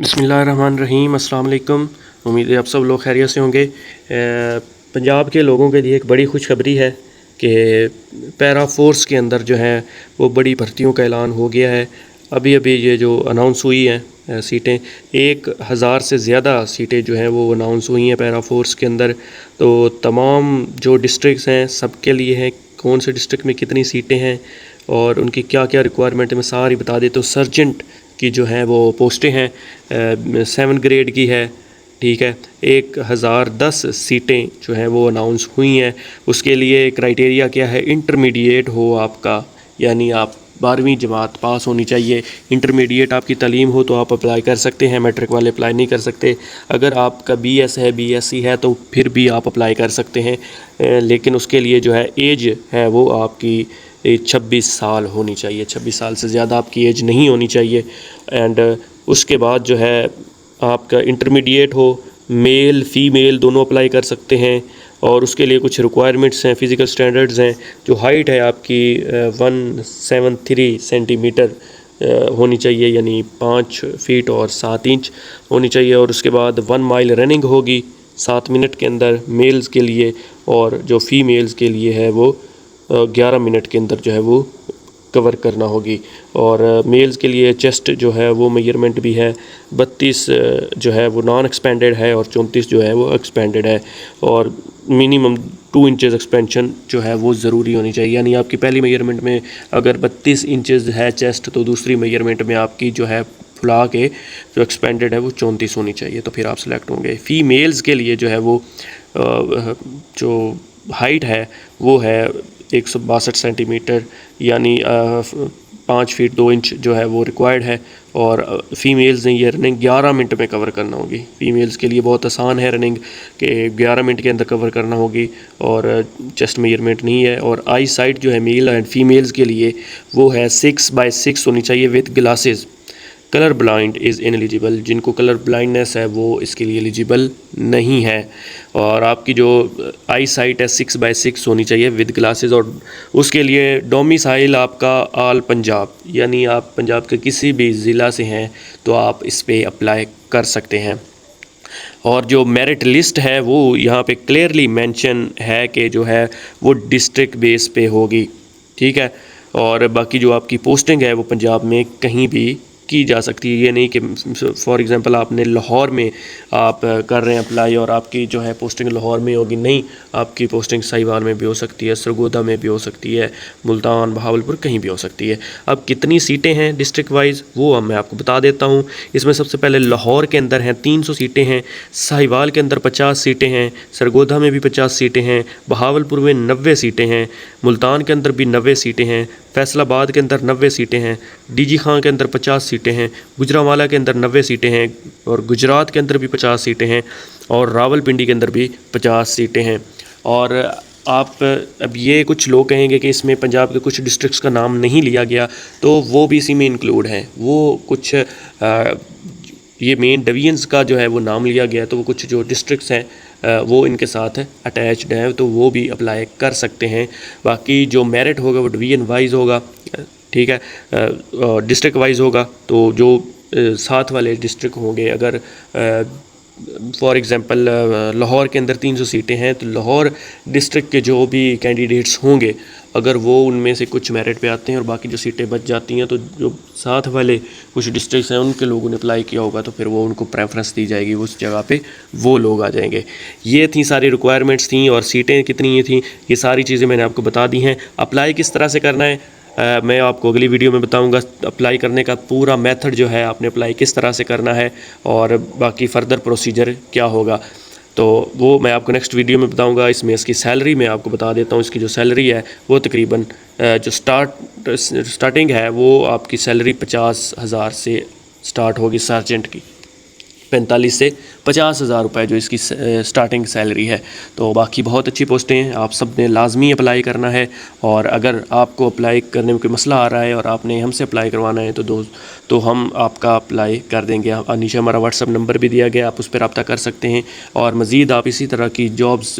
बिस्मिल्लाहिर्रहमानिर्रहीम। अस्सलाम वालेकुम। उम्मीद है आप सब लोग खैरियत से होंगे। पंजाब के लोगों के लिए एक बड़ी खुशखबरी है कि पैरा फोर्स के अंदर जो है वो बड़ी भर्तियों का ऐलान हो गया है। अभी अभी ये जो अनाउंस हुई हैं सीटें, 1000 से ज़्यादा सीटें जो हैं वो अनाउंस हुई हैं पैरा फोर्स के अंदर। तो तमाम जो डिस्ट्रिक्ट्स हैं सब के लिए हैं, कौन से डिस्ट्रिक्ट में कितनी सीटें हैं और उनकी क्या क्या रिक्वायरमेंट है मैं सारी बता देता हूँ। सर्जेंट की जो है वो पोस्टें हैं 7 ग्रेड की है, ठीक है। 1010 सीटें जो हैं वो अनाउंस हुई हैं। उसके लिए क्राइटेरिया क्या है, इंटरमीडिएट हो आपका, यानी आप 12वीं जमात पास होनी चाहिए। इंटरमीडिएट आपकी तालीम हो तो आप अप्लाई कर सकते हैं, मैट्रिक वाले अप्लाई नहीं कर सकते। अगर आपका BS है, BSc है तो फिर भी आप अप्लाई कर सकते हैं, लेकिन उसके लिए जो है एज है वो आपकी 26 साल होनी चाहिए। 26 साल से ज़्यादा आपकी एज नहीं होनी चाहिए। एंड उसके बाद जो है आपका इंटरमीडिएट हो, मेल फीमेल दोनों अप्लाई कर सकते हैं। और उसके लिए कुछ रिक्वायरमेंट्स हैं, फ़िज़िकल स्टैंडर्ड्स हैं। जो हाइट है आपकी 173 सेंटीमीटर होनी चाहिए, यानी 5 फीट और 7 इंच होनी चाहिए। और उसके बाद 1 माइल रनिंग होगी 7 मिनट के अंदर मेल्स के लिए, और जो फीमेल्स के लिए है वो 11 मिनट के अंदर जो है वो कवर करना होगी। और मेल्स के लिए चेस्ट जो है वो मेजरमेंट भी है 32 जो है वो नॉन एक्सपेंडेड है और 34 जो है वो एक्सपेंडेड है। और मिनिमम 2 इंचेस एक्सपेंशन जो है वो ज़रूरी होनी चाहिए, यानी आपकी पहली मेजरमेंट में अगर 32 इंचेस है चेस्ट तो दूसरी मेजरमेंट में आपकी जो है फुला के जो एक्सपेंडेड है वो 34 होनी चाहिए, तो फिर आप सेलेक्ट होंगे। फ़ीमेल्स के लिए जो है वो जो हाइट है वो है 162 सेंटीमीटर, यानी 5 फीट 2 इंच जो है वो रिक्वायर्ड है। और फ़ीमेल्स ने ये रनिंग 11 मिनट में कवर करना होगी। फ़ीमेल्स के लिए बहुत आसान है रनिंग कि 11 मिनट के अंदर कवर करना होगी, और चेस्ट मेजरमेंट नहीं है। और आई साइट जो है मेल एंड फीमेल्स के लिए वो है 6x6 होनी चाहिए with glasses. Colour blind is ineligible, जिनको कलर ब्लाइंडनेस है वो इसके लिए एलिजिबल नहीं है। और आपकी जो आई साइट है 6x6 होनी चाहिए विद ग्लासेस। और उसके लिए डोमिसाइल आपका ऑल पंजाब, यानी आप पंजाब के किसी भी ज़िला से हैं तो आप इस पे अप्लाई कर सकते हैं। और जो मेरिट लिस्ट है वो यहाँ पे क्लियरली मेंशन है कि जो है वो डिस्ट्रिक्ट बेस पे होगी, ठीक है। और बाकी जो आपकी पोस्टिंग है वो पंजाब में कहीं भी की जा सकती है। ये नहीं कि फॉर एग्ज़ाम्पल आपने लाहौर में आप कर रहे हैं अप्लाई और आपकी जो है पोस्टिंग लाहौर में होगी, नहीं, आपकी पोस्टिंग साहिवाल में भी हो सकती है, सरगोदा में भी हो सकती है, मुल्तान, बहावलपुर, कहीं भी हो सकती है। अब कितनी सीटें हैं डिस्ट्रिक्ट वाइज वो अब मैं आपको बता देता हूँ। इसमें सबसे पहले लाहौर के अंदर हैं 300 सीटें हैं, साहिवाल के अंदर 50 सीटें हैं, सरगोदा में भी 50 सीटें हैं, बहावलपुर में 90 सीटें हैं, मुल्तान के अंदर भी 90 सीटें हैं, फैसलाबाद के अंदर 90 सीटें हैं, DG खां के अंदर 50 सीटें हैं, गुजरांवाला के अंदर 90 सीटें हैं, और गुजरात के अंदर भी 50 सीटें हैं, और रावलपिंडी के अंदर भी 50 सीटें हैं। और आप अब ये कुछ लोग कहेंगे कि इसमें पंजाब के कुछ डिस्ट्रिक्ट्स का नाम नहीं लिया गया, तो वो भी इसी में इंक्लूड हैं। वो कुछ ये मेन डिवीजन्स का जो है वो नाम लिया गया, तो वो कुछ जो डिस्ट्रिक्ट्स हैं वो इनके साथ अटैच्ड हैं, तो वो भी अप्लाई कर सकते हैं। बाकी जो मेरिट होगा वो डिवीज़न वाइज होगा, ठीक है, डिस्ट्रिक्ट वाइज होगा। तो जो साथ वाले डिस्ट्रिक्ट होंगे, अगर फॉर एग्ज़ाम्पल लाहौर के अंदर 300 सीटें हैं तो लाहौर डिस्ट्रिक्ट के जो भी कैंडिडेट्स होंगे, अगर वो उनमें से कुछ मेरिट पे आते हैं और बाकी जो सीटें बच जाती हैं, तो जो साथ वाले कुछ डिस्ट्रिक्ट्स हैं उनके लोगों ने अप्लाई किया होगा तो फिर वो उनको प्रेफरेंस दी जाएगी, उस जगह पे वो लोग आ जाएंगे। ये थी सारी रिक्वायरमेंट्स थी, और सीटें कितनी ये थी, ये सारी चीज़ें मैंने आपको बता दी हैं। अप्लाई किस तरह से करना है मैं आपको अगली वीडियो में बताऊंगा। अप्लाई करने का पूरा मेथड जो है, आपने अप्लाई किस तरह से करना है और बाकी फ़र्दर प्रोसीजर क्या होगा, तो वो मैं आपको नेक्स्ट वीडियो में बताऊंगा। इसमें इसकी सैलरी मैं आपको बता देता हूँ। इसकी जो सैलरी है वो तकरीबन जो स्टार्टिंग है वो आपकी सैलरी 50,000 से स्टार्ट होगी सर्जेंट की, 45 से 50,000 रुपये जो इसकी स्टार्टिंग सैलरी है। तो बाकी बहुत अच्छी पोस्टें हैं, आप सब ने लाजमी अप्लाई करना है। और अगर आपको अप्लाई करने में कोई मसला आ रहा है और आपने हमसे अप्लाई करवाना है तो हम आपका अप्लाई कर देंगे। नीचे हमारा व्हाट्सअप नंबर भी दिया गया, आप उस पर रब्ता कर सकते हैं। और मज़ीद आप इसी तरह की जॉब्स